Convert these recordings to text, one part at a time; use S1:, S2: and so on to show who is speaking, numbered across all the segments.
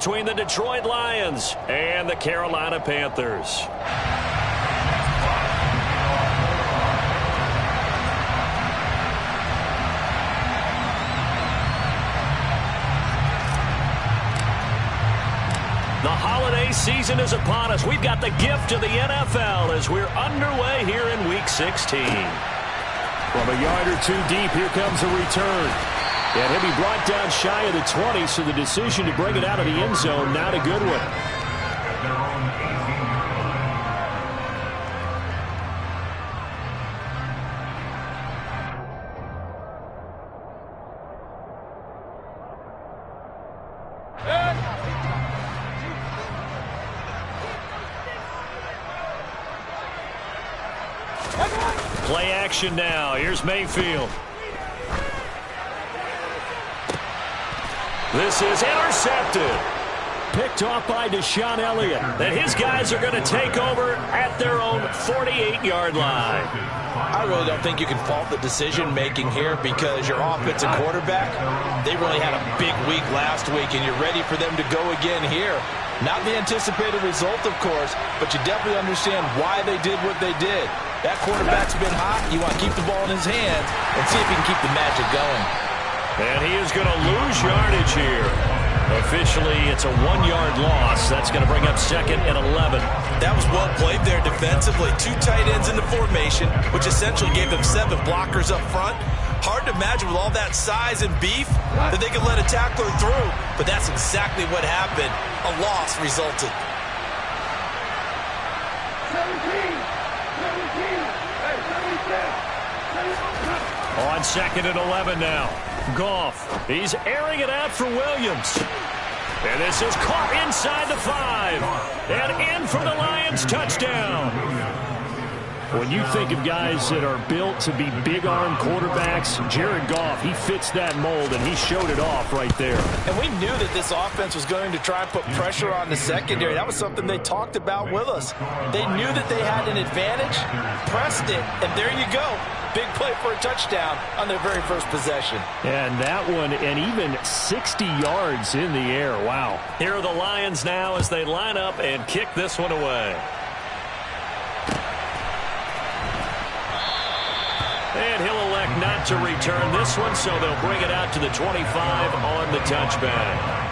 S1: Between the Detroit Lions and the Carolina Panthers. The holiday season is upon us. We've got the gift of the NFL as we're underway here in Week 16.
S2: From a yard or two deep, here comes a return. And he'll be brought down shy of the 20, so the decision to bring it out of the end zone, not a good one.
S1: Play action now. Here's Mayfield. This is intercepted.
S2: Picked off by Deshaun Elliott.
S1: And his guys are going to take over at their own 48-yard line.
S3: I really don't think you can fault the decision-making here because your offensive quarterback, they really had a big week last week, and you're ready for them to go again here. Not the anticipated result, of course, but you definitely understand why they did what they did. That quarterback's been hot. You want to keep the ball in his hands and see if he can keep the magic going.
S1: And he is going to lose yardage here. Officially, it's a 1-yard loss. That's going to bring up 2nd and 11.
S3: That was well played there defensively. 2 tight ends in the formation, which essentially gave them 7 blockers up front. Hard to imagine with all that size and beef that they could let a tackler through. But that's exactly what happened. A loss resulted.
S1: 17. On 2nd and 11 now. Goff. He's airing it out for Williams. And this is caught inside the 5. And in for the Lions touchdown.
S2: When you think of guys that are built to be big-arm quarterbacks, Jared Goff, he fits that mold, and he showed it off right there.
S3: And we knew that this offense was going to try and put pressure on the secondary. That was something they talked about with us. They knew that they had an advantage, pressed it, and there you go. Big play for a touchdown on their very first possession.
S2: And that one, and even 60 yards in the air. Wow.
S1: Here are the Lions now as they line up and kick this one away. And he'll elect not to return this one, so they'll bring it out to the 25 on the touchback.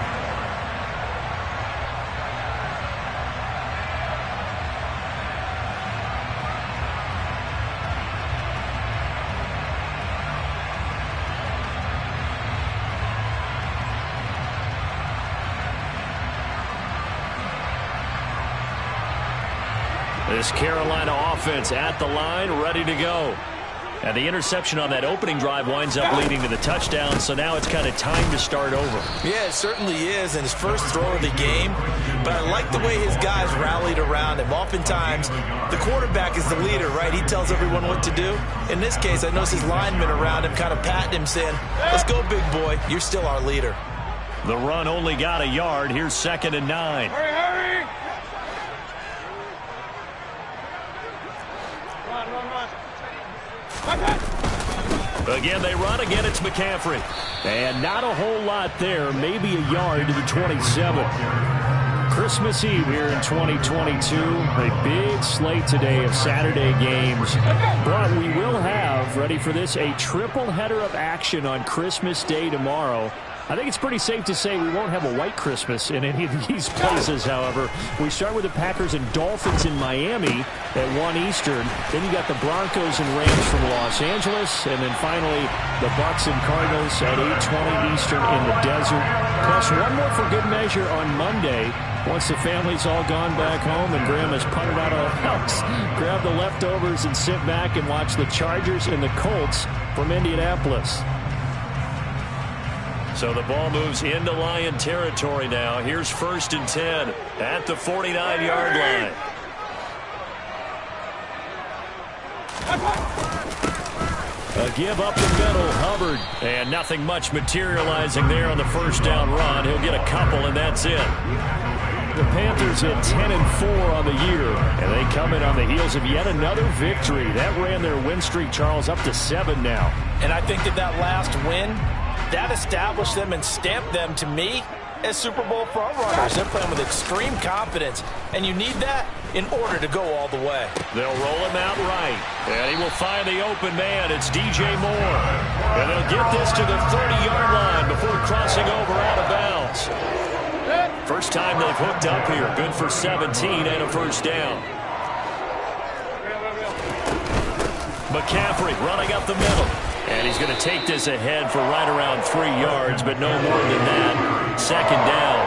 S1: This Carolina offense at the line, ready to go. And the interception on that opening drive winds up leading to the touchdown, so now it's kind of time to start over.
S3: Yeah, it certainly is, and his first throw of the game. But I like the way his guys rallied around him. Oftentimes, the quarterback is the leader, right? He tells everyone what to do. In this case, I noticed his linemen around him kind of patting him, saying, "Let's go, big boy. You're still our leader."
S1: The run only got a yard. Here's 2nd and 9.
S4: Hurry, hurry!
S1: Again, they run. Again, it's McCaffrey.
S2: And not a whole lot there. Maybe a yard to the 27. Christmas Eve here in 2022. A big slate today of Saturday games. But we will have, ready for this, a triple header of action on Christmas Day tomorrow. I think it's pretty safe to say we won't have a white Christmas in any of these places, however. We start with the Packers and Dolphins in Miami at 1 Eastern. Then you got the Broncos and Rams from Los Angeles. And then finally, the Bucs and Cardinals at 8:20 Eastern in the desert. Plus one more for good measure on Monday. Once the family's all gone back home and Grandma's punted out of the house, grab the leftovers and sit back and watch the Chargers and the Colts from Indianapolis.
S1: So the ball moves into Lion territory now. Here's 1st and 10 at the 49-yard line. A give up the middle, Hubbard. And nothing much materializing there on the first down run. He'll get a couple, and that's it.
S2: The Panthers at 10-4 on the year, and they come in on the heels of yet another victory. That ran their win streak, Charles, up to 7 now.
S3: And I think that last win, that established them and stamped them, to me, as Super Bowl frontrunners. They're playing with extreme confidence, and you need that in order to go all the way.
S1: They'll roll him out right, and he will find the open man. It's DJ Moore, and they'll get this to the 30-yard line before crossing over out of bounds. First time they've hooked up here. Good for 17 and a first down. McCaffrey running up the middle. And he's going to take this ahead for right around 3 yards, but no more than that. Second down.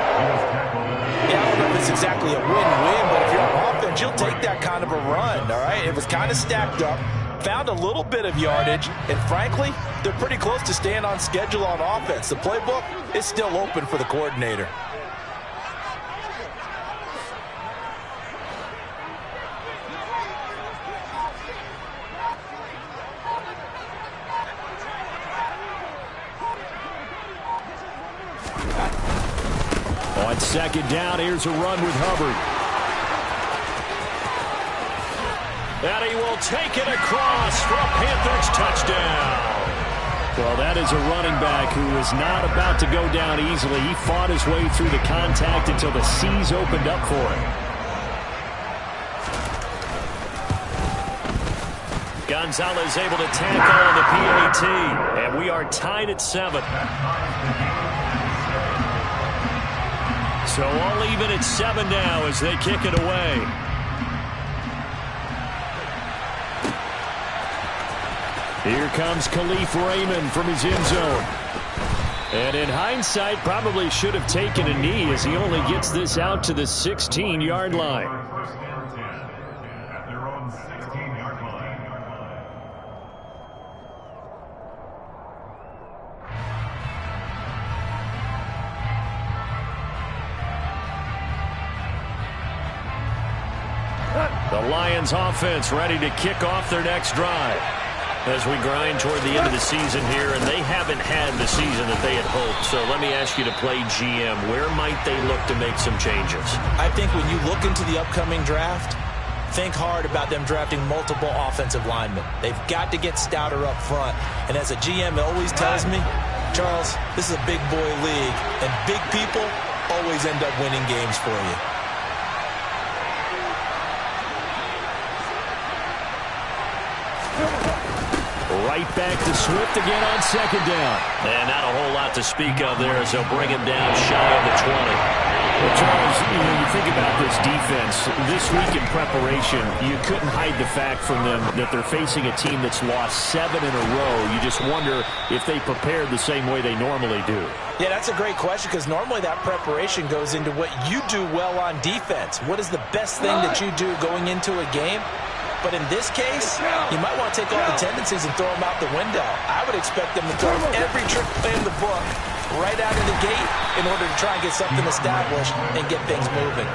S3: Yeah, I don't know if it's exactly a win-win, but if you're on offense, you'll take that kind of a run, all right? It was kind of stacked up, found a little bit of yardage, and frankly, they're pretty close to staying on schedule on offense. The playbook is still open for the coordinator.
S2: On second down, here's a run with Hubbard.
S1: And he will take it across for a Panthers touchdown.
S2: Well, that is a running back who is not about to go down easily. He fought his way through the contact until the C's opened up for him.
S1: Gonzalez able to tackle on the PAT. And we are tied at 7. So all even at 7 now as they kick it away.
S2: Here comes Khalif Raymond from his end zone. And in hindsight, probably should have taken a knee as he only gets this out to the 16-yard line.
S1: The Lions offense ready to kick off their next drive as we grind toward the end of the season here, and they haven't had the season that they had hoped. So let me ask you to play GM. Where might they look to make some changes?
S3: I think when you look into the upcoming draft, think hard about them drafting multiple offensive linemen. They've got to get stouter up front. And as a GM, it always tells me, Charles, this is a big boy league, and big people always end up winning games for you.
S2: Right back to Swift again on second down.
S1: And not a whole lot to speak of there as they'll bring him down shy of the 20.
S2: Well, Charles, you think about this defense. This week in preparation, you couldn't hide the fact from them that they're facing a team that's lost 7 in a row. You just wonder if they prepared the same way they normally do.
S3: Yeah, that's a great question because normally that preparation goes into what you do well on defense. What is the best thing that you do going into a game? But in this case, you might want to take all the tendencies and throw them out the window. I would expect them to throw every trick play in the book right out of the gate in order to try and get something established and get things moving.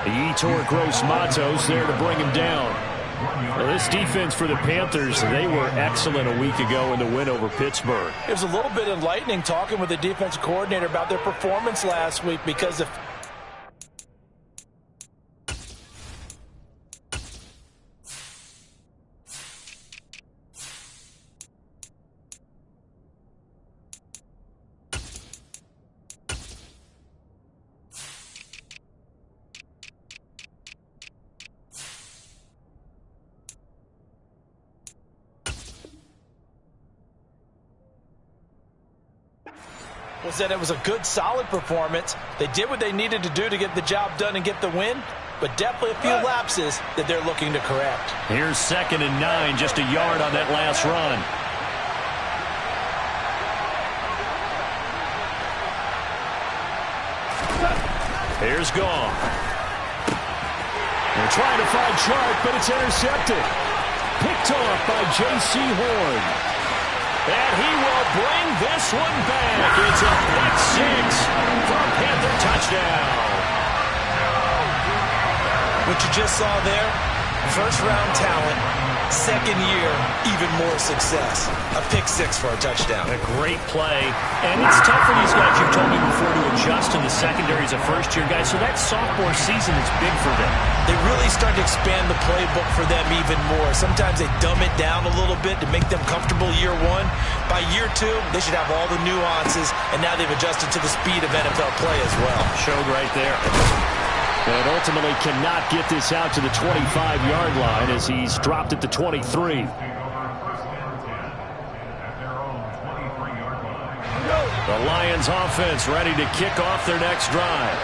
S2: Yetur Gross-Matos there to bring him down. Well, this defense for the Panthers, they were excellent a week ago in the win over Pittsburgh.
S3: It was a little bit enlightening talking with the defensive coordinator about their performance last week because if was that it was a good, solid performance. They did what they needed to do to get the job done and get the win, but definitely a few lapses that they're looking to correct.
S1: Here's 2nd and 9, just a yard on that last run. Here's Goff.
S2: They're trying to find Chark, but it's intercepted. Picked off by J.C. Horn.
S1: And he will bring this one back. It's a pick 6 for a Panther touchdown.
S3: What you just saw there, First-round talent, second year, even more success. A pick six for a touchdown.
S1: A great play. And it's tough for these guys, you've told me before, to adjust in the secondary as a first-year guy. So that sophomore season is big for them.
S3: They really start to expand the playbook for them even more. Sometimes they dumb it down a little bit to make them comfortable year one. By year two, they should have all the nuances, and now they've adjusted to the speed of NFL play as well.
S1: Showed right there.
S2: And ultimately cannot get this out to the 25-yard line as he's dropped at the 23.
S1: The Lions offense ready to kick off their next drive.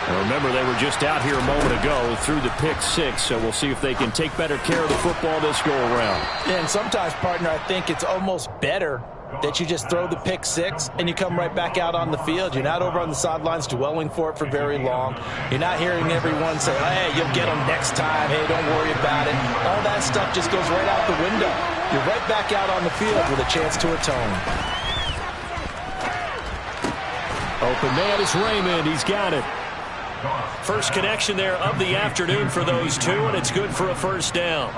S2: And remember, they were just out here a moment ago through the pick six, so we'll see if they can take better care of the football this go-around.
S3: Yeah, and sometimes, partner, I think it's almost better that you just throw the pick six and you come right back out on the field. You're not over on the sidelines dwelling for it for very long. You're not hearing everyone say, hey, you'll get them next time. Hey, don't worry about it. All that stuff just goes right out the window. You're right back out on the field with a chance to atone.
S2: Open man is Raymond. He's got it.
S1: First connection there of the afternoon for those two, and it's good for a first down.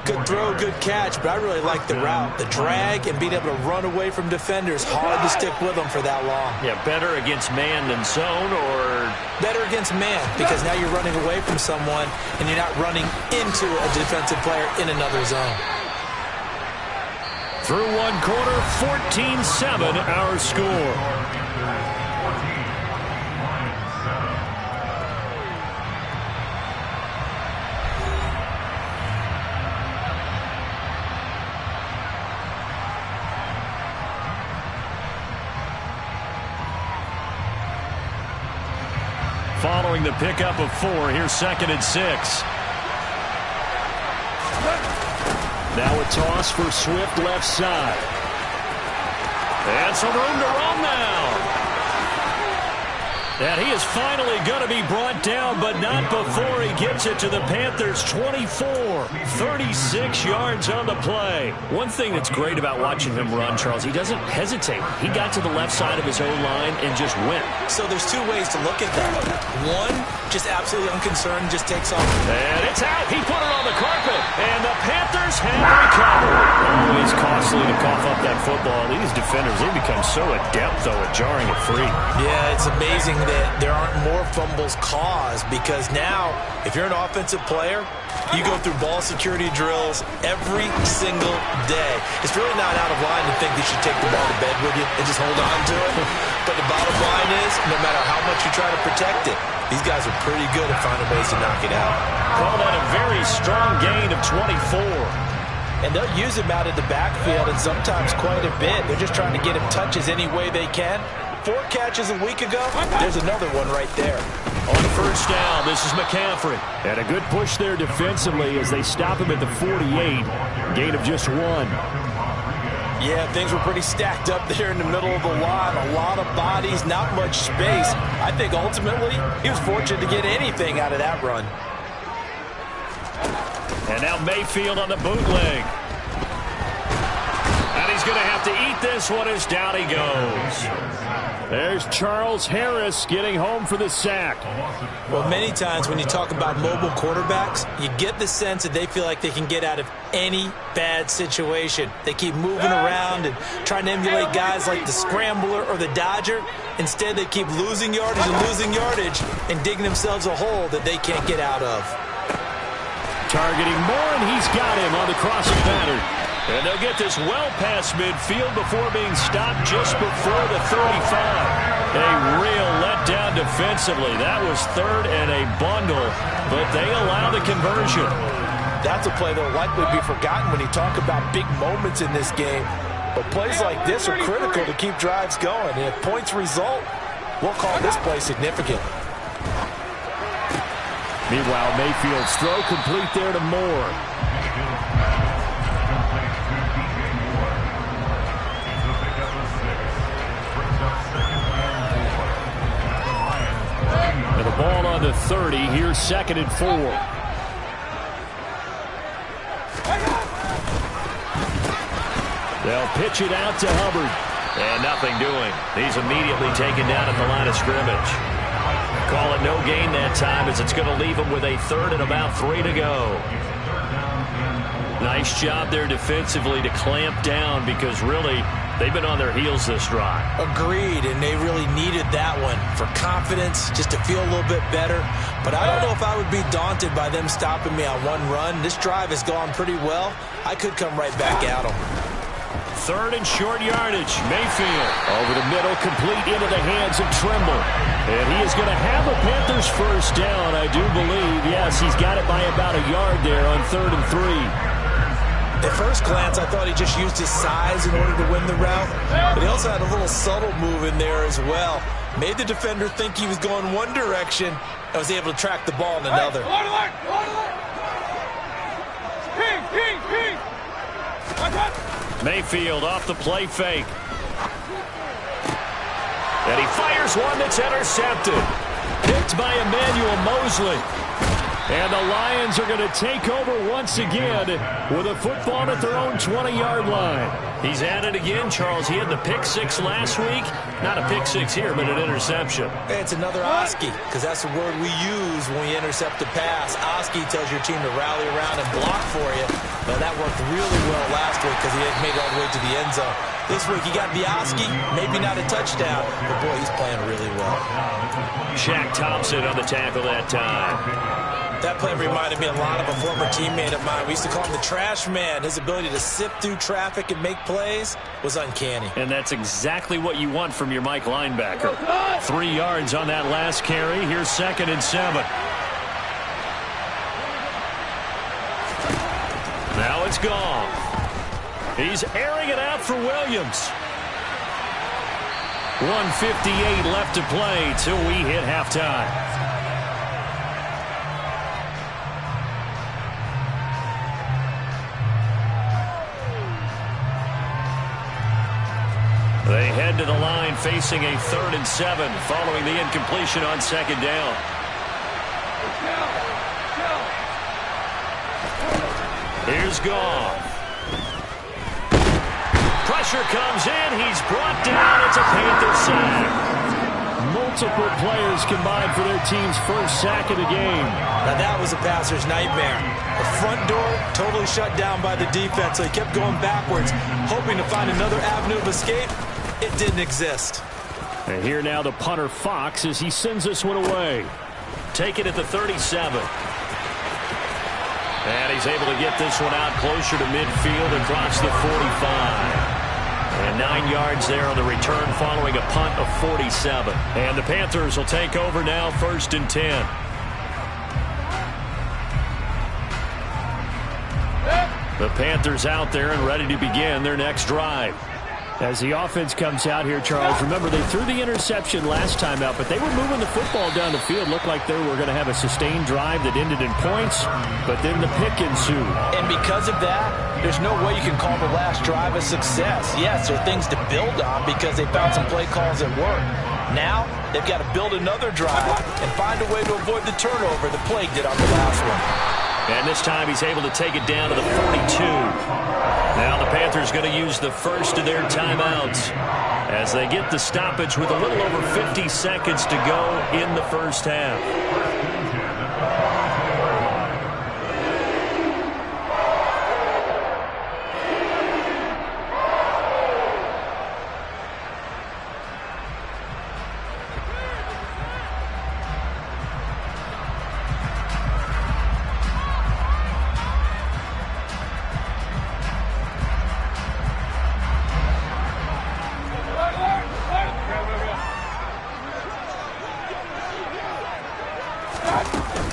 S3: Good throw, good catch, but I really like the route. The drag and being able to run away from defenders, hard to stick with them for that long.
S1: Yeah, better against man than zone, or
S3: better against man, because now you're running away from someone and you're not running into a defensive player in another zone.
S1: Through one quarter, 14-7 our score. Following the pickup of 4, here's 2nd and 6.
S2: Now a toss for Swift left side.
S1: And some room to run now. And he is finally going to be brought down, but not before he gets it to the Panthers' 24. 36 yards on the play. One thing that's great about watching him run, Charles, he doesn't hesitate. He got to the left side of his own line and just went.
S3: So there's two ways to look at that. One, just absolutely unconcerned, just takes off.
S1: And it's out. He put it on the carpet. And the Panthers have recovered.
S2: Always costly to cough up that football. These defenders, they become so adept, though, at jarring it free.
S3: Yeah, it's amazing that there aren't more fumbles caused, because now, if you're an offensive player, you go through ball security drills every single day. It's really not out of line to think you should take the ball to bed with you and just hold on to it. But the bottom line is, no matter how much you try to protect it, these guys are pretty good at finding ways to knock it out.
S1: Call that a very strong gain of 24.
S3: And they'll use him out of the backfield, and sometimes quite a bit. They're just trying to get him touches any way they can. 4 catches a week ago, there's another one right there.
S1: On first down, this is McCaffrey.
S2: And a good push there defensively as they stop him at the 48. Gain of just 1.
S3: Yeah, things were pretty stacked up there in the middle of the line. A lot of bodies, not much space. I think ultimately he was fortunate to get anything out of that run.
S1: And now Mayfield on the bootleg. And he's going to have to eat this one as down he goes.
S2: There's Charles Harris getting home for the sack.
S3: Well, many times when you talk about mobile quarterbacks, you get the sense that they feel like they can get out of any bad situation. They keep moving around and trying to emulate guys like the Scrambler or the Dodger. Instead, they keep losing yardage and digging themselves a hole that they can't get out of.
S2: Targeting Moore, and he's got him on the crossing pattern.
S1: And they'll get this well past midfield before being stopped just before the 35. A real letdown defensively. That was 3rd and a bundle, but they allow the conversion.
S3: That's a play that will likely be forgotten when you talk about big moments in this game. But plays like this are critical to keep drives going. And if points result, we'll call this play significant.
S2: Meanwhile, Mayfield's throw complete there to Moore. And the ball on the 30. Here's 2nd and 4.
S1: They'll pitch it out to Hubbard. And nothing doing. He's immediately taken down at the line of scrimmage. Call it no gain that time, as it's going to leave him with a 3rd and about 3 to go. Nice job there defensively to clamp down because really they've been on their heels this drive.
S3: Agreed, and they really needed that one for confidence, just to feel a little bit better. But I don't know if I would be daunted by them stopping me on one run. This drive has gone pretty well. I could come right back at them.
S1: Third and short yardage. Mayfield.
S2: Over the middle, complete into the hands of Trimble. And he is going to have a Panthers first down, I do believe. Yes, he's got it by about a yard there on 3rd and 3.
S3: At first glance, I thought he just used his size in order to win the route. But he also had a little subtle move in there as well. Made the defender think he was going one direction and was able to track the ball in another.
S1: Mayfield off the play fake. And he fires one that's intercepted. Picked by Emmanuel Mosley. And the Lions are going to take over once again with a football at their own 20-yard line. He's at it again, Charles. He had the pick six last week. Not a pick six here, but an interception.
S3: It's another Oski, because that's the word we use when we intercept a pass. Oski tells your team to rally around and block for you. But that worked really well last week because he hadn't made it all the way to the end zone. This week he got the Oski, maybe not a touchdown, but boy, he's playing really well.
S1: Shaq Thompson on the tackle that time.
S3: That play reminded me a lot of a former teammate of mine. We used to call him the trash man. His ability to sift through traffic and make plays was uncanny.
S1: And that's exactly what you want from your Mike linebacker. 3 yards on that last carry. Here's 2nd and 7. Now it's gone. He's airing it out for Williams. 1:58 left to play till we hit halftime. They head to the line facing a 3rd and 7 following the incompletion on 2nd down. Here's Goff. Pressure comes in. He's brought down. It's a Panther sack.
S2: Multiple players combined for their team's first sack of the game.
S3: Now that was a passer's nightmare. The front door totally shut down by the defense, so he kept going backwards, hoping to find another avenue of escape. It didn't exist.
S2: And here now the punter Fox as he sends this one away.
S1: Take it at the 37. And he's able to get this one out closer to midfield across the 45. And 9 yards there on the return following a punt of 47. And the Panthers will take over now, 1st and 10. The Panthers out there and ready to begin their next drive.
S2: As the offense comes out here, Charles, remember they threw the interception last time out, but they were moving the football down the field. Looked like they were going to have a sustained drive that ended in points, but then the pick ensued.
S3: And because of that, there's no way you can call the last drive a success. Yes, there are things to build on because they found some play calls that work. Now, they've got to build another drive and find a way to avoid the turnover the plague did on the last one.
S1: And this time he's able to take it down to the 42. Now the Panthers going to use the first of their timeouts as they get the stoppage with a little over 50 seconds to go in the first half.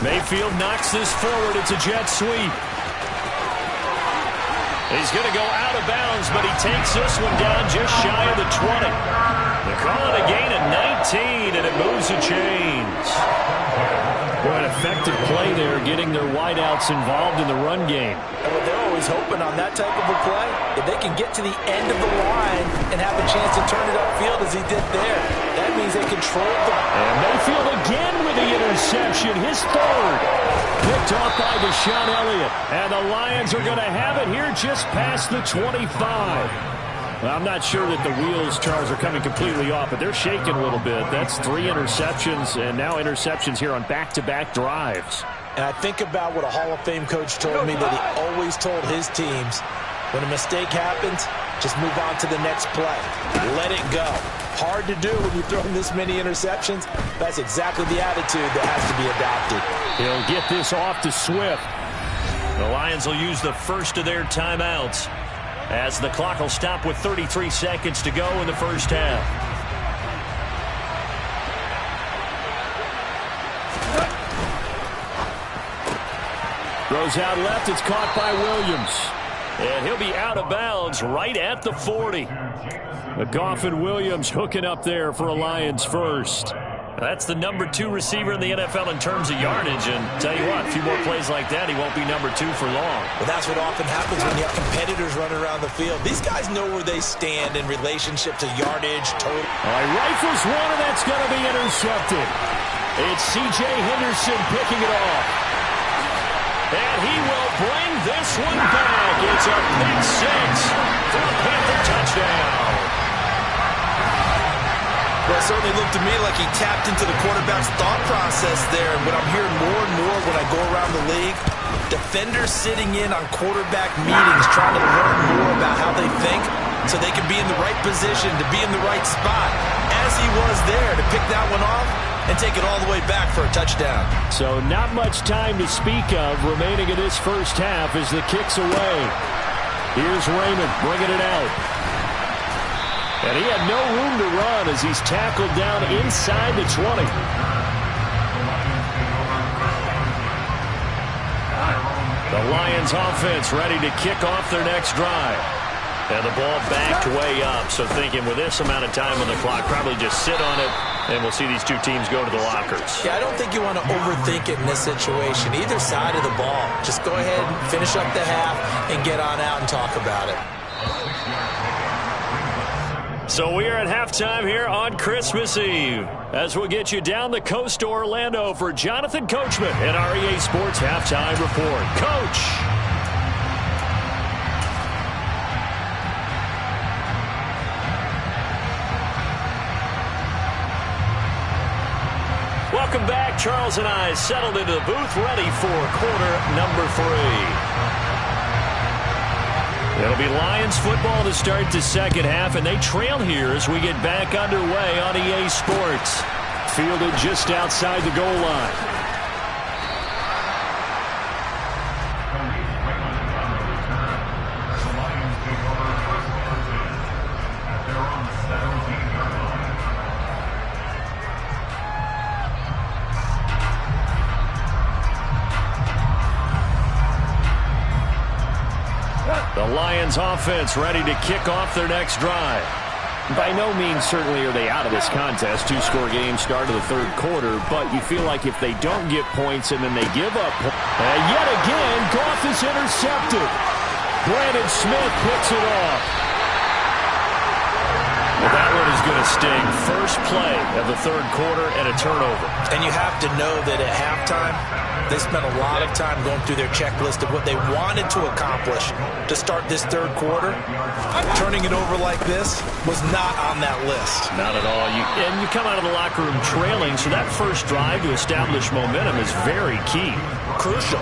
S1: Mayfield knocks this forward. It's a jet sweep. He's going to go out of bounds, but he takes this one down just shy of the 20. They call it a gain of 19, and it moves the chains.
S2: Boy, an effective play there, getting their wideouts involved in the run game.
S3: And what they're always hoping on that type of a play, if they can get to the end of the line and have a chance to turn it upfield as he did there, that means they control the...
S2: And Mayfield again with the interception, his 3rd. Picked off by Deshaun Elliott. And the Lions are going to have it here just past the 25. Well, I'm not sure that the wheels, Charles, are coming completely off, but they're shaking a little bit. That's 3 interceptions, and now interceptions here on back-to-back drives.
S3: And I think about what a Hall of Fame coach told me, that he always told his teams, when a mistake happens, just move on to the next play. Let it go. Hard to do when you're throwing this many interceptions. That's exactly the attitude that has to be adopted.
S2: He'll get this off to Swift.
S1: The Lions will use the first of their timeouts as the clock will stop with 33 seconds to go in the first half.
S2: Throws out left. It's caught by Williams. And he'll be out of bounds right at the 40. Goff and Williams hooking up there for a Lions first.
S1: That's the number 2 receiver in the NFL in terms of yardage. And tell you what, a few more plays like that, he won't be number 2 for long.
S3: Well, that's what often happens when you have competitors running around the field. These guys know where they stand in relationship to yardage, total.
S2: Rifles one, and that's going to be intercepted. It's C.J. Henderson picking it off.
S1: And he will bring this one back. It's a pick 6 for a Panther touchdown.
S3: Well, it certainly looked to me like he tapped into the quarterback's thought process there. And what I'm hearing more and more when I go around the league, defenders sitting in on quarterback meetings trying to learn more about how they think so they can be in the right position to be in the right spot, as he was there to pick that one off and take it all the way back for a touchdown.
S2: So not much time to speak of remaining in this first half as the kick's away. Here's Raymond bringing it out. And he had no room to run as he's tackled down inside the 20.
S1: The Lions offense ready to kick off their next drive. And the ball backed way up. So thinking with this amount of time on the clock, probably just sit on it, and we'll see these two teams go to the lockers.
S3: Yeah, I don't think you want to overthink it in this situation. Either side of the ball. Just go ahead and finish up the half and get on out and talk about it.
S1: So we are at halftime here on Christmas Eve, as we'll get you down the coast to Orlando for Jonathan Coachman and our EA Sports Halftime Report. Coach! Welcome back. Charles and I settled into the booth, ready for quarter number 3. It'll be Lions football to start the second half, and they trail here as we get back underway on EA Sports.
S2: Fielded just outside the goal line.
S1: The Lions offense ready to kick off their next drive.
S2: By no means certainly are they out of this contest. Two-score game start of the third quarter, but you feel like if they don't get points and then they give up. And yet again, Goff is intercepted. Brandon Smith picks it off.
S1: Well, that one is going to sting. First play of the third quarter and a turnover.
S3: And you have to know that at halftime, they spent a lot of time going through their checklist of what they wanted to accomplish to start this third quarter. Turning it over like this was not on that list.
S1: Not at all. And you come out of the locker room trailing, so that first drive to establish momentum is very key.
S3: Crucial.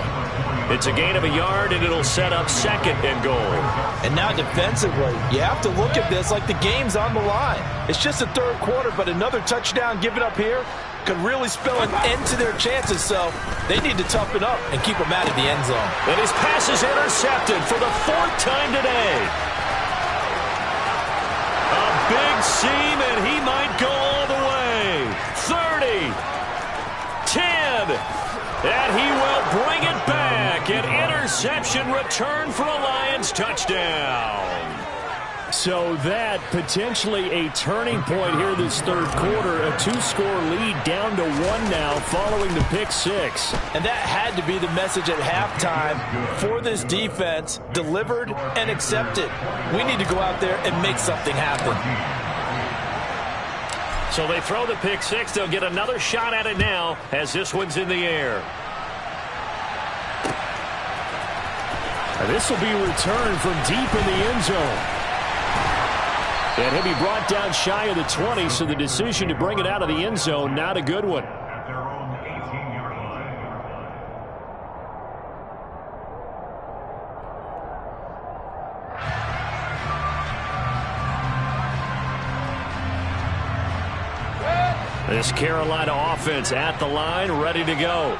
S1: It's a gain of a yard, and it'll set up second and goal.
S3: And now defensively, you have to look at this like the game's on the line. It's just the third quarter, but another touchdown given up here could really spell an end to their chances, so they need to toughen up and keep them out of the end zone.
S1: And his pass is intercepted for the 4th time today. A big seam, and he might go all the way. 30, 10, and he will bring it back. An interception return for a Lions touchdown.
S2: So that potentially a turning point here this third quarter. A 2-score lead down to 1 now following the pick 6.
S3: And that had to be the message at halftime for this defense. Delivered and accepted. We need to go out there and make something happen.
S1: So they throw the pick 6. They'll get another shot at it now as this one's in the air.
S2: And this will be returned from deep in the end zone. And he'll be brought down shy of the 20, so the decision to bring it out of the end zone, not a good one.
S1: This Carolina offense at the line, ready to go.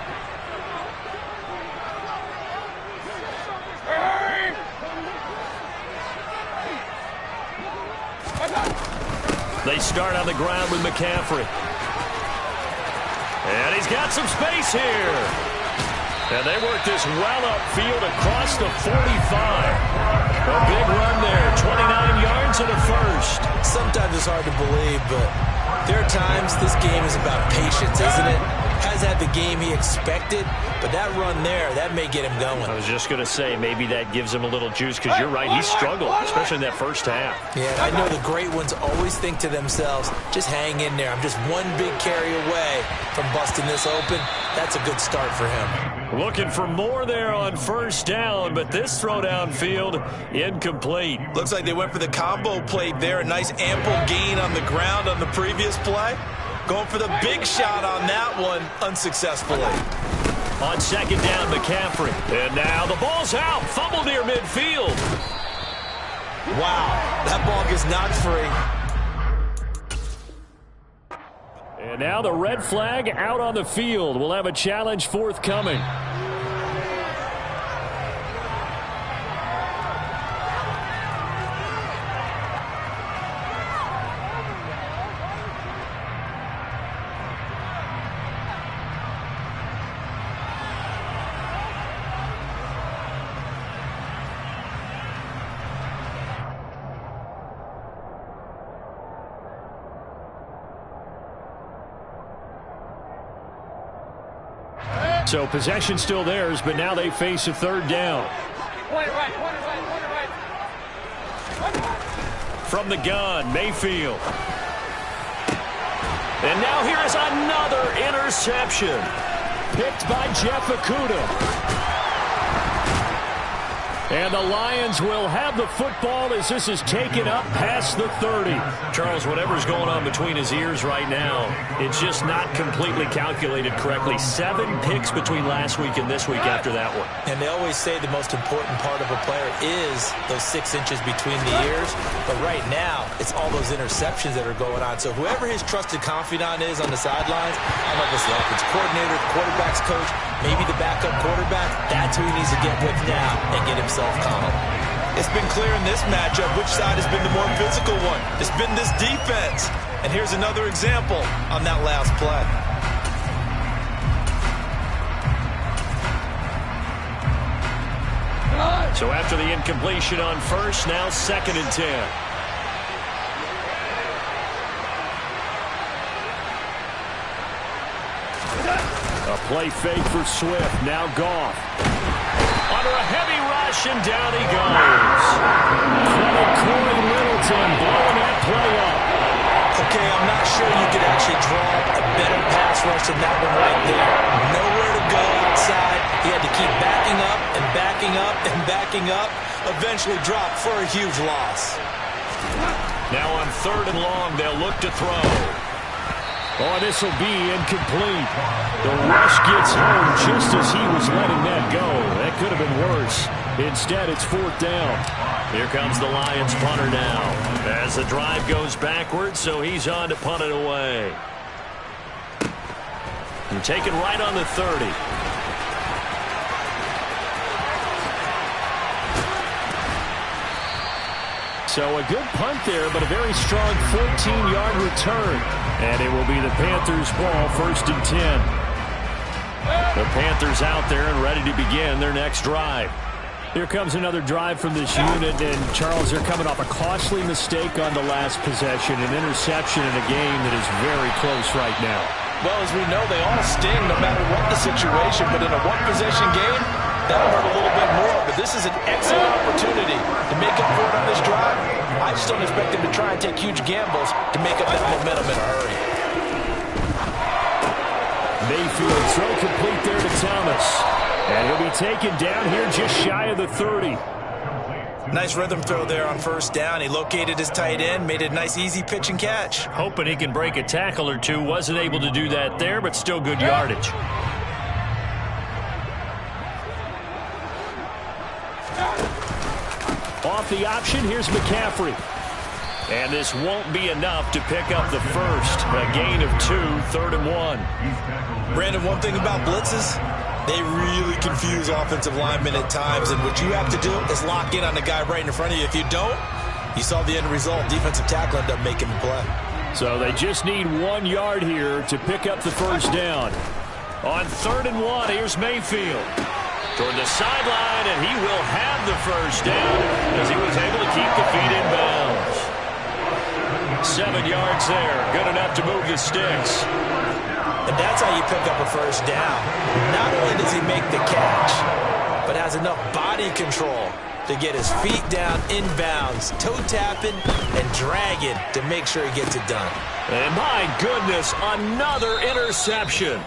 S1: They start on the ground with McCaffrey. And he's got some space here. And they work this well upfield across the 45. A big run there, 29 yards and a first.
S3: Sometimes it's hard to believe, but there are times this game is about patience, isn't it? Has had the game he expected, but that run there, that may get him going.
S1: I was just going to say, maybe that gives him a little juice, because you're right, he struggled, especially in that first half.
S3: Yeah, I know the great ones always think to themselves, just hang in there. I'm just one big carry away from busting this open. That's a good start for him.
S1: Looking for more there on first down, but this throw downfield incomplete.
S3: Looks like they went for the combo play there. A nice ample gain on the ground on the previous play. Going for the big shot on that one unsuccessfully.
S1: On second down, McCaffrey. And now the ball's out. Fumble near midfield.
S3: Wow, that ball gets knocked free.
S2: And now the red flag out on the field. We'll have a challenge forthcoming. So possession still theirs, but now they face a third down.
S1: From the gun, Mayfield. And now here is another interception.
S2: Picked by Jeff Okudah. And the Lions will have the football as this is taken up past the 30.
S1: Charles, whatever's going on between his ears right now, it's just not completely calculated correctly. 7 picks between last week and this week after that one.
S3: And they always say the most important part of a player is those 6 inches between the ears. But right now, it's all those interceptions that are going on. So whoever his trusted confidant is on the sidelines, I don't know if it's the offensive coordinator, the quarterback's coach, maybe the backup quarterback, that's who he needs to get with now and get himself calm. It's been clear in this matchup which side has been the more physical one. It's been this defense. And here's another example on that last play.
S1: So after the incompletion on first, now 2nd and 10.
S2: A play fake for Swift. Now Goff.
S1: Under a heavy rush, and down he goes.
S2: Credit Corey Littleton blowing that play up.
S3: Okay, I'm not sure you could actually draw a better pass rush than that one right there. Nowhere to go outside. He had to keep backing up and backing up and backing up. Eventually dropped for a huge loss.
S1: Now on 3rd and long, they'll look to throw.
S2: Oh, this will be incomplete. The rush gets home just as he was letting that go. That could have been worse. Instead, it's 4th down.
S1: Here comes the Lions punter now. As the drive goes backwards, so he's on to punt it away. And taken right on the 30.
S2: So a good punt there, but a very strong 14-yard return. And it will be the Panthers' ball, 1st and 10.
S1: The Panthers out there and ready to begin their next drive.
S2: Here comes another drive from this unit, and Charles, they're coming off a costly mistake on the last possession, an interception in a game that is very close right now.
S3: Well, as we know, they all sting no matter what the situation, but in a one-possession game, that'll hurt a little bit more. But this is an excellent opportunity to make up for it on this drive. I just don't expect them to try and take huge gambles to make up that momentum in a hurry.
S2: Mayfield throw complete there to Thomas. And he'll be taken down here just shy of the 30.
S3: Nice rhythm throw there on 1st down. He located his tight end, made a nice easy pitch and catch.
S1: Hoping he can break a tackle or two. Wasn't able to do that there, but still good yardage.
S2: Off the option, here's McCaffrey.
S1: And this won't be enough to pick up the first. A gain of 2, 3rd and 1.
S3: Brandon, one thing about blitzes, they really confuse offensive linemen at times. And what you have to do is lock in on the guy right in front of you. If you don't, you saw the end result. Defensive tackle ended up making the play.
S2: So they just need 1 yard here to pick up the first down.
S1: On 3rd and 1, here's Mayfield. Toward the sideline, and he will have the first down as he was able to keep the feet in bounds. 7 yards there, good enough to move the sticks.
S3: And that's how you pick up a first down. Not only does he make the catch, but has enough body control to get his feet down inbounds, toe tapping and dragging to make sure he gets it done.
S1: And my goodness, another interception.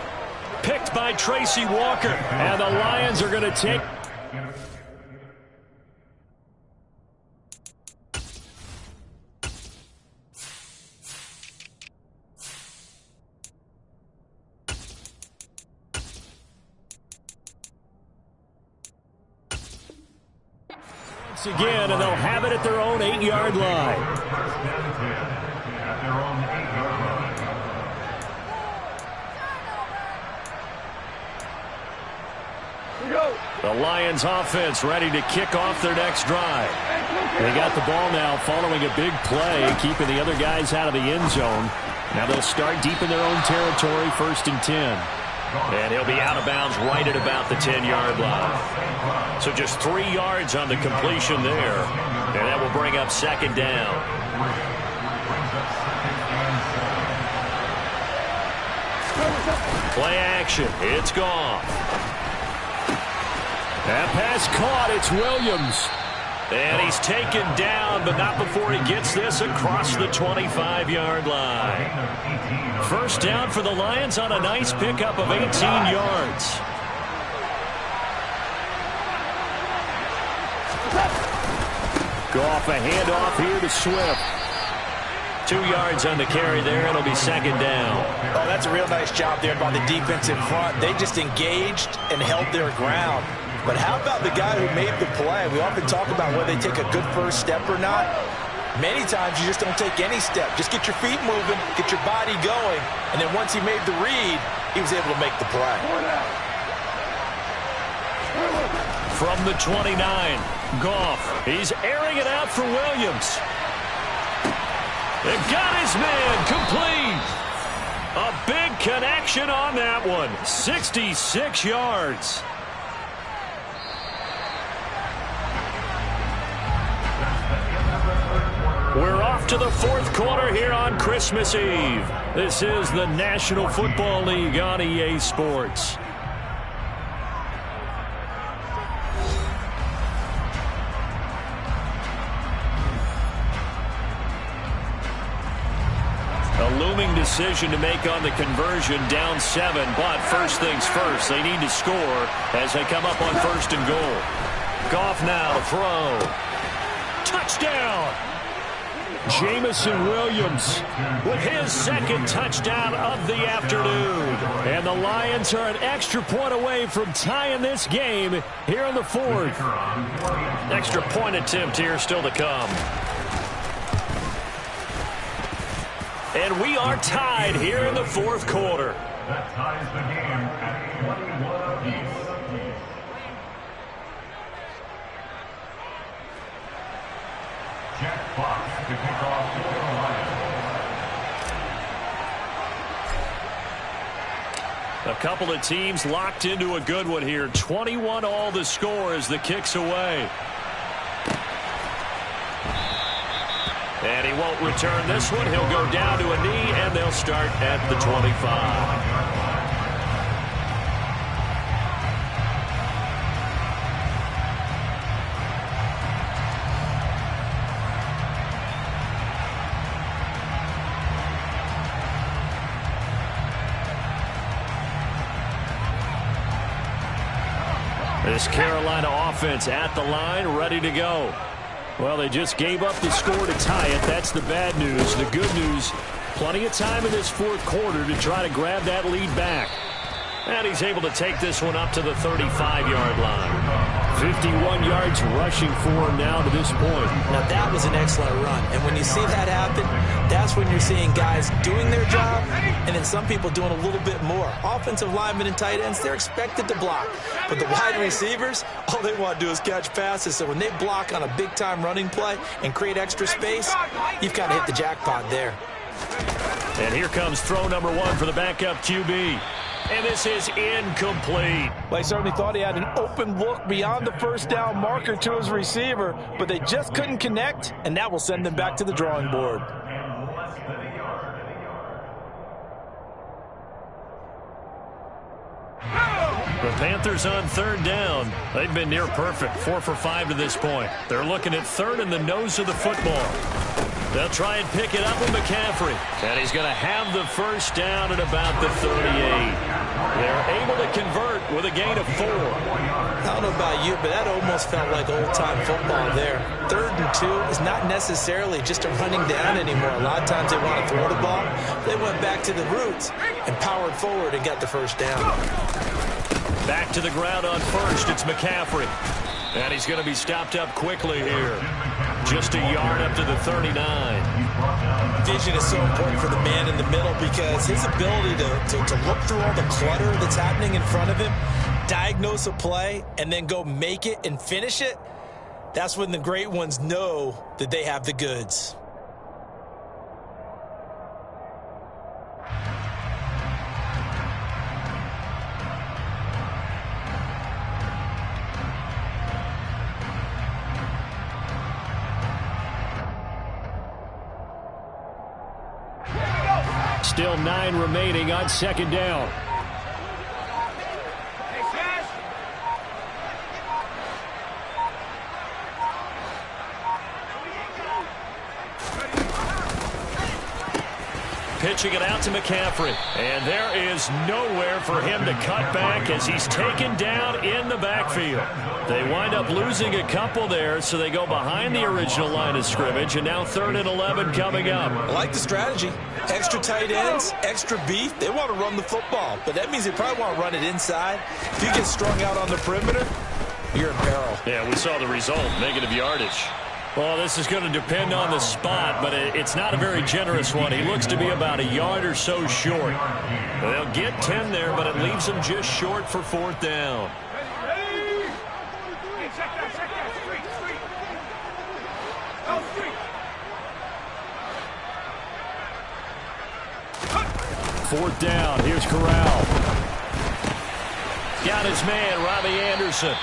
S1: Picked by Tracy Walker.
S2: And the Lions are going to take... once again, and they'll have it at their own 8-yard line.
S1: The Lions offense ready to kick off their next drive.
S2: They got the ball now following a big play, keeping the other guys out of the end zone. Now they'll start deep in their own territory, 1st and 10.
S1: And he'll be out of bounds right at about the 10-yard line. So just 3 yards on the completion there. And that will bring up 2nd down. Play action. It's gone.
S2: That pass caught. It's Williams.
S1: And he's taken down, but not before he gets this across the 25-yard line. First down for the Lions on a nice pickup of 18 yards.
S2: Goff, a handoff here to Swift.
S1: 2 yards on the carry there. It'll be 2nd down.
S3: Oh, that's a real nice job there by the defense in front. They just engaged and held their ground. But how about the guy who made the play? We often talk about whether they take a good first step or not. Many times you just don't take any step. Just get your feet moving, get your body going, and then once he made the read, he was able to make the play.
S1: From the 29, Goff. He's airing it out for Williams. They've got his man complete. A big connection on that one. 66 yards. We're off to the 4th quarter here on Christmas Eve. This is the National Football League on EA Sports. A looming decision to make on the conversion, down 7, but first things first, they need to score as they come up on 1st and goal. Goff now to throw. Touchdown!
S2: Jamison Williams
S1: with his 2nd touchdown of the afternoon.
S2: And the Lions are an extra point away from tying this game here in the 4th.
S1: Extra point attempt here still to come. And we are tied here in the 4th quarter.
S4: That ties the game at 21 apiece. Jack Fox to kick off for the Lions.
S1: A couple of teams locked into a good one here. 21 all the score as the kick's away. And he won't return this one. He'll go down to a knee, and they'll start at the 25. This Carolina offense at the line, ready to go.
S2: Well, they just gave up the score to tie it. That's the bad news. The good news, plenty of time in this 4th quarter to try to grab that lead back.
S1: And he's able to take this one up to the 35-yard line.
S2: 51 yards rushing for him now to this point.
S3: Now that was an excellent run. And when you see that happen, that's when you're seeing guys doing their job and then some people doing a little bit more. Offensive linemen and tight ends, they're expected to block. But the wide receivers, all they want to do is catch passes. So when they block on a big-time running play and create extra space, you've kind of hit the jackpot there.
S1: And here comes throw number 1 for the backup QB. And this is incomplete.
S3: Well, he certainly thought he had an open look beyond the first down marker to his receiver, but they just couldn't connect, and that will send them back to the drawing board.
S1: The Panthers on 3rd down. They've been near perfect, 4 for 5 to this point. They're looking at 3rd in the nose of the football. They'll try and pick it up with McCaffrey. And he's going to have the first down at about the 38. They're able to convert with a gain of 4.
S3: I don't know about you, but that almost felt like old-time football there. 3rd and 2 is not necessarily just a running down anymore. A lot of times they want to throw the ball. They went back to the roots and powered forward and got the first down.
S1: Back to the ground on 1st. It's McCaffrey. And he's going to be stopped up quickly here. Just a yard up to the 39.
S3: Vision is so important for the man in the middle because his ability to look through all the clutter that's happening in front of him, diagnose a play, and then go make it and finish it, that's when the great ones know that they have the goods.
S2: Still 9 remaining on 2nd down.
S1: Pitching it out to McCaffrey. And there is nowhere for him to cut back as he's taken down in the backfield. They wind up losing a couple there, so they go behind the original line of scrimmage, and now 3rd and 11 coming up.
S3: I like the strategy. Extra tight ends, extra beef. They want to run the football, but that means they probably want to run it inside. If you get strung out on the perimeter, you're in peril.
S1: Yeah, we saw the result, negative yardage. Well, this is going to depend on the spot, but it's not a very generous one. He looks to be about a yard or so short. They'll get 10 there, but it leaves them just short for 4th down.
S2: Fourth down. Here's Corral.
S1: Got his man, Robbie Anderson.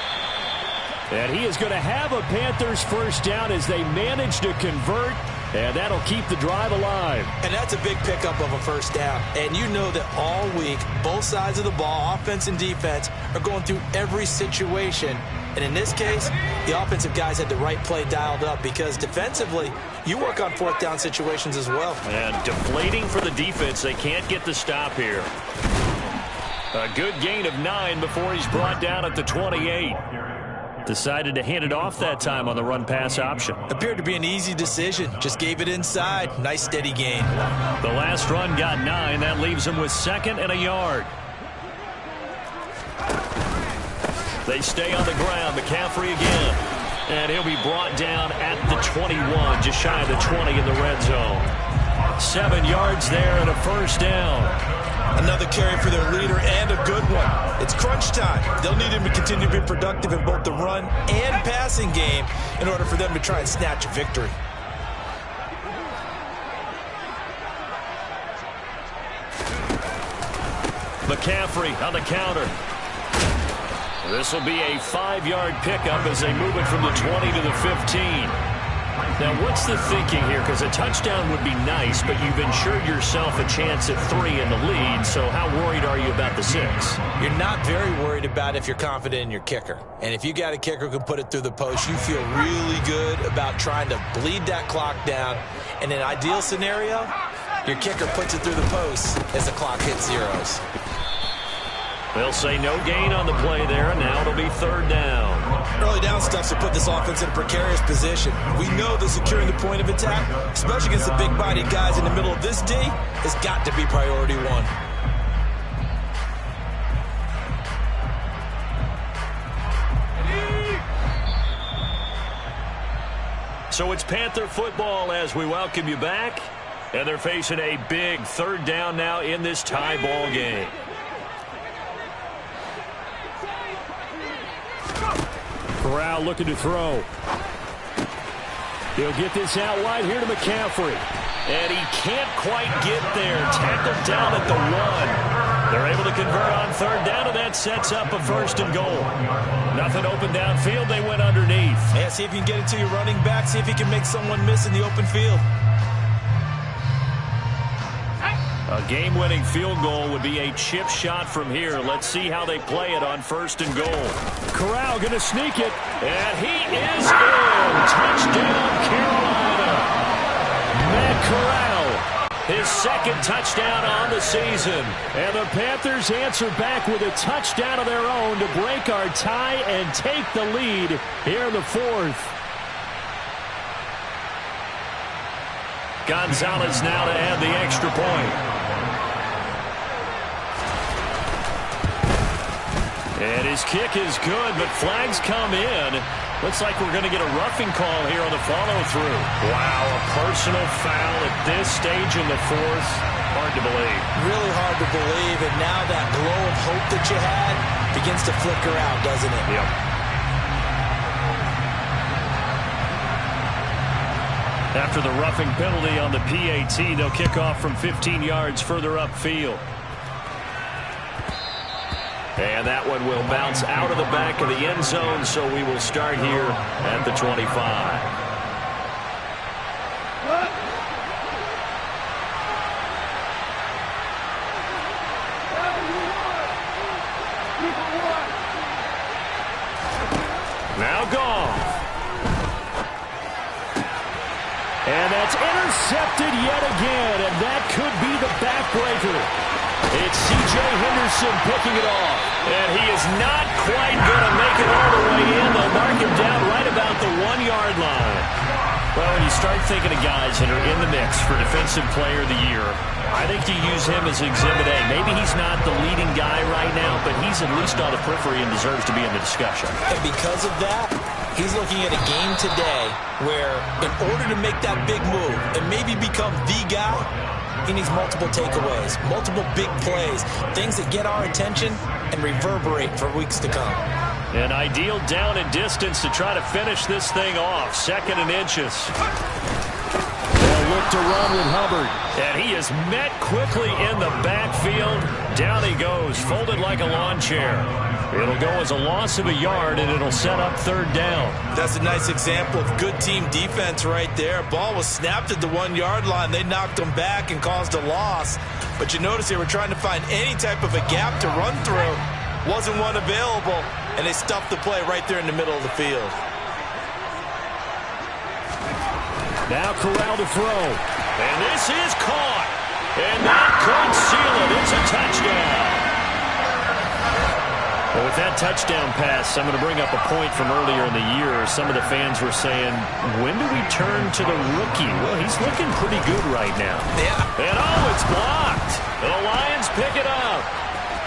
S2: And he is going to have a Panthers first down as they manage to convert, and that'll keep the drive alive.
S3: And that's a big pickup of a first down. And you know that all week, both sides of the ball, offense and defense, are going through every situation. And in this case, the offensive guys had the right play dialed up because defensively, you work on 4th down situations as well.
S1: And deflating for the defense. They can't get the stop here. A good gain of 9 before he's brought down at the 28. Decided to hand it off that time on the run-pass option.
S3: Appeared to be an easy decision. Just gave it inside. Nice, steady gain.
S1: The last run got 9. That leaves him with 2nd and a yard. They stay on the ground. McCaffrey again. And he'll be brought down at the 21, just shy of the 20 in the red zone. 7 yards there and a first down.
S3: Another carry for their leader and a good one. It's crunch time. They'll need him to continue to be productive in both the run and passing game in order for them to try and snatch a victory.
S1: McCaffrey on the counter. This will be a 5-yard pickup as they move it from the 20 to the 15. Now, what's the thinking here? Because a touchdown would be nice, but you've ensured yourself a chance at 3 in the lead, so how worried are you about the 6?
S3: You're not very worried about if you're confident in your kicker. And if you got a kicker who can put it through the post, you feel really good about trying to bleed that clock down. In an ideal scenario, your kicker puts it through the post as the clock hits zeros.
S1: They'll say no gain on the play there, and now it'll be 3rd down.
S3: Early down stuff to put this offense in a precarious position. We know that securing the point of attack, especially against the big-bodied guys in the middle of this D, has got to be priority 1.
S1: So it's Panther football as we welcome you back. And they're facing a big third down now in this tie ball game.
S2: Corral looking to throw. He'll get this out wide here to McCaffrey.
S1: And he can't quite get there. Tackled down at the 1. They're able to convert on third down, and that sets up a first and goal. Nothing open downfield. They went underneath.
S3: Yeah, see if you can get it to your running back. See if you can make someone miss in the open field.
S1: A game-winning field goal would be a chip shot from here. Let's see how they play it on first and goal.
S2: Corral going to sneak it.
S1: And he is in. Touchdown, Carolina.
S2: Matt Corral.
S1: His second touchdown on the season.
S2: And the Panthers answer back with a touchdown of their own to break our tie and take the lead here in the fourth.
S1: Gonzalez now to add the extra point. And his kick is good, but flags come in. Looks like we're going to get a roughing call here on the follow-through. Wow, a personal foul at this stage in the fourth. Hard to believe.
S3: Really hard to believe, and now that glow of hope that you had begins to flicker out, doesn't it?
S1: Yep. After the roughing penalty on the PAT, they'll kick off from 15 yards further upfield. And that one will bounce out of the back of the end zone, so we will start here at the 25. Now Goff.
S2: And that's intercepted yet again, and that could be the backbreaker. It's C.J. Henderson picking it off.
S1: And he is not quite going to make it all the way in. They'll mark him down right about the 1-yard line. Well, when you start thinking of guys that are in the mix for Defensive Player of the Year, I think you use him as Exhibit A. Maybe he's not the leading guy right now, but he's at least on the periphery and deserves to be in the discussion.
S3: And because of that, he's looking at a game today where in order to make that big move and maybe become the guy, he needs multiple takeaways, multiple big plays, things that get our attention and reverberate for weeks to come.
S1: An ideal down and distance to try to finish this thing off. 2nd and inches.
S2: They'll look to run with Hubbard.
S1: And he is met quickly in the backfield. Down he goes, folded like a lawn chair. It'll go as a loss of a yard, and it'll set up third down.
S3: That's a nice example of good team defense right there. Ball was snapped at the 1-yard line. They knocked him back and caused a loss. But you notice they were trying to find any type of a gap to run through. Wasn't one available, and they stuffed the play right there in the middle of the field.
S2: Now Corral to throw.
S1: And this is caught. And that could seal it. It's a touchdown. Well, with that touchdown pass, I'm going to bring up a point from earlier in the year. Some of the fans were saying, when do we turn to the rookie? Well, he's looking pretty good right now.
S3: Yeah.
S1: And oh, it's blocked. The Lions pick it up.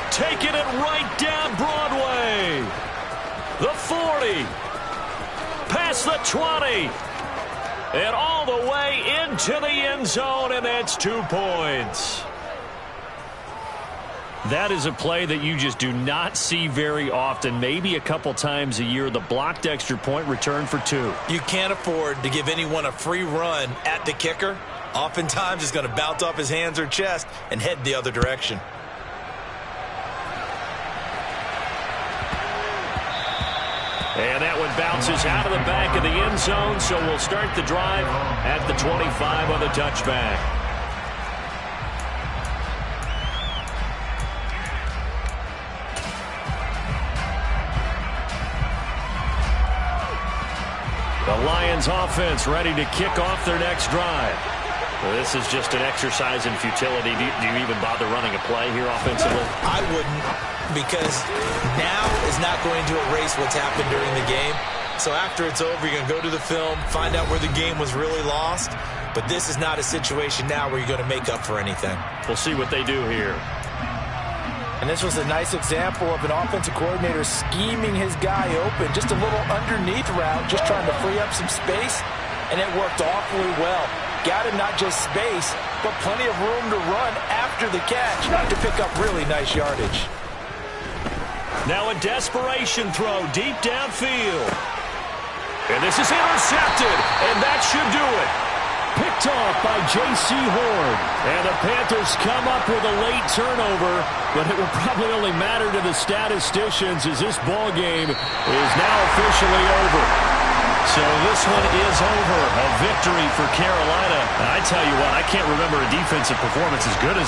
S1: Taking it right down Broadway. The 40. Past the 20. And all the way into the end zone, and that's 2 points. That is a play that you just do not see very often. Maybe a couple times a year, the blocked extra point return for 2.
S3: You can't afford to give anyone a free run at the kicker. Oftentimes, he's going to bounce off his hands or chest and head the other direction.
S1: And that one bounces out of the back of the end zone, so we'll start the drive at the 25 on the touchback. The Lions offense ready to kick off their next drive. Well, this is just an exercise in futility. Do you even bother running a play here offensively?
S3: I wouldn't, because now is not going to erase what's happened during the game. So after it's over, you're going to go to the film, find out where the game was really lost. But this is not a situation now where you're going to make up for anything.
S1: We'll see what they do here.
S3: And this was a nice example of an offensive coordinator scheming his guy open. Just a little underneath route, just trying to free up some space. and it worked awfully well. Got him not just space, but plenty of room to run after the catch to pick up really nice yardage.
S1: Now a desperation throw deep downfield. And this is intercepted, and that should do it.
S2: Picked off by J.C. Horn.
S1: And the Panthers come up with a late turnover, but it will probably only matter to the statisticians as this ball game is now officially over. So this one is over. A victory for Carolina. And I tell you what, I can't remember a defensive performance as good as